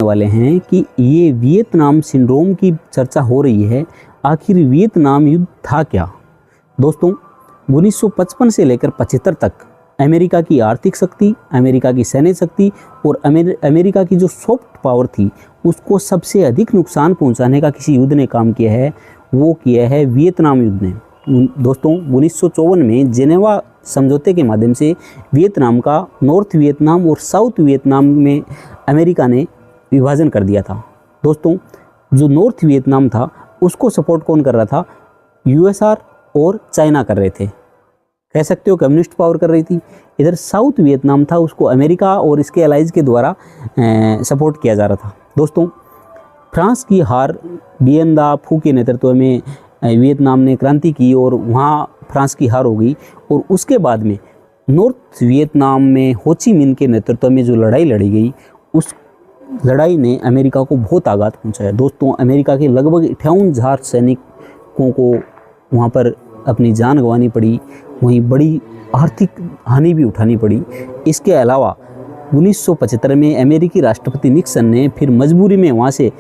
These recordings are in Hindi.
वाले हैं कि ये वियतनाम सिंड्रोम की चर्चा हो रही है। आखिर वियतनाम युद्ध था क्या? दोस्तों, 1955 से लेकर 75 तक अमेरिका की आर्थिक शक्ति, अमेरिका की सैन्य शक्ति और अमेरिका की जो सॉफ्ट पावर थी, उसको सबसे अधिक नुकसान पहुंचाने का किसी युद्ध ने काम किया है, वो किया है वियतनाम युद्ध ने। दोस्तों, 1954 में जेनेवा समझौते के माध्यम से वियतनाम का नॉर्थ वियतनाम और साउथ वियतनाम में अमेरिका ने विभाजन कर दिया था। दोस्तों, जो नॉर्थ वियतनाम था उसको सपोर्ट कौन कर रहा था? यूएसआर और चाइना कर रहे थे, कह सकते हो कम्युनिस्ट पावर कर रही थी। इधर साउथ वियतनाम था, उसको अमेरिका और इसके एलाइज के द्वारा सपोर्ट किया जा रहा था। दोस्तों, फ्रांस की हार, बियन दा फू के नेतृत्व में वियतनाम ने क्रांति की और वहाँ फ्रांस की हार हो गई। और उसके बाद में नॉर्थ वियतनाम में हो ची मिन के नेतृत्व में जो लड़ाई लड़ी गई, उस लड़ाई ने अमेरिका को बहुत आघात पहुंचाया। दोस्तों, अमेरिका के लगभग 58,000 सैनिकों को वहाँ पर अपनी जान गंवानी पड़ी, वहीं बड़ी आर्थिक हानि भी उठानी पड़ी। इसके अलावा 1975 में अमेरिकी राष्ट्रपति निक्सन ने फिर मजबूरी में वहाँ से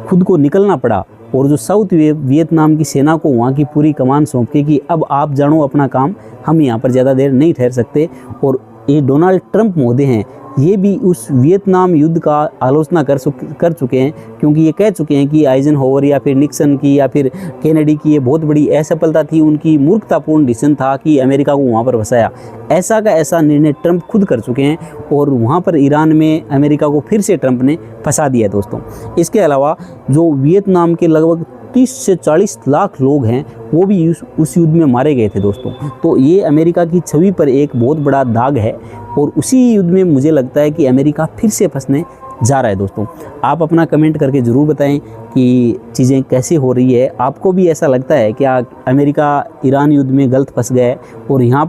खुद को निकलना पड़ा और जो साउथ वियतनाम की सेना को वहाँ की पूरी कमान सौंप के कि अब आप जानो अपना काम, हम यहाँ पर ज़्यादा देर नहीं ठहर सकते। और ये डोनाल्ड ट्रंप महोदय हैं, ये भी उस वियतनाम युद्ध का आलोचना कर चुके हैं, क्योंकि ये कह चुके हैं कि आइजनहोवर या फिर निक्सन की या फिर केनेडी की ये बहुत बड़ी असफलता थी, उनकी मूर्खतापूर्ण डिसीजन था कि अमेरिका को वहाँ पर फंसाया। ऐसा का ऐसा निर्णय ट्रंप खुद कर चुके हैं और वहाँ पर ईरान में अमेरिका को फिर से ट्रंप ने फंसा दिया। दोस्तों, इसके अलावा जो वियतनाम के लगभग 30 से 40 लाख लोग हैं, वो भी उस युद्ध में मारे गए थे। दोस्तों, तो ये अमेरिका की छवि पर एक बहुत बड़ा दाग है और उसी युद्ध में मुझे लगता है कि अमेरिका फिर से फंसने जा रहा है। दोस्तों, आप अपना कमेंट करके ज़रूर बताएं कि चीज़ें कैसे हो रही है। आपको भी ऐसा लगता है कि अमेरिका ईरान युद्ध में गलत फंस गया है और यहाँ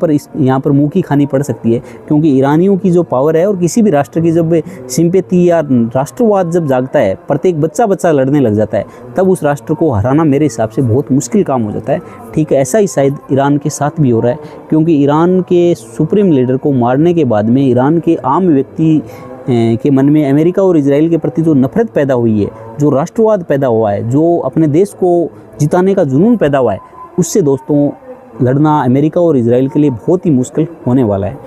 पर मुँह की खानी पड़ सकती है, क्योंकि ईरानियों की जो पावर है और किसी भी राष्ट्र की जब सिंपैथी या राष्ट्रवाद जब जागता है, प्रत्येक बच्चा लड़ने लग जाता है, तब उस राष्ट्र को हराना मेरे हिसाब से बहुत मुश्किल काम हो जाता है। ठीक है, ऐसा ही शायद ईरान के साथ भी हो रहा है, क्योंकि ईरान के सुप्रीम लीडर को मारने के बाद में ईरान के आम व्यक्ति के मन में अमेरिका और इजराइल के प्रति जो नफरत पैदा हुई है, जो राष्ट्रवाद पैदा हुआ है, जो अपने देश को जिताने का जुनून पैदा हुआ है, उससे दोस्तों लड़ना अमेरिका और इजराइल के लिए बहुत ही मुश्किल होने वाला है।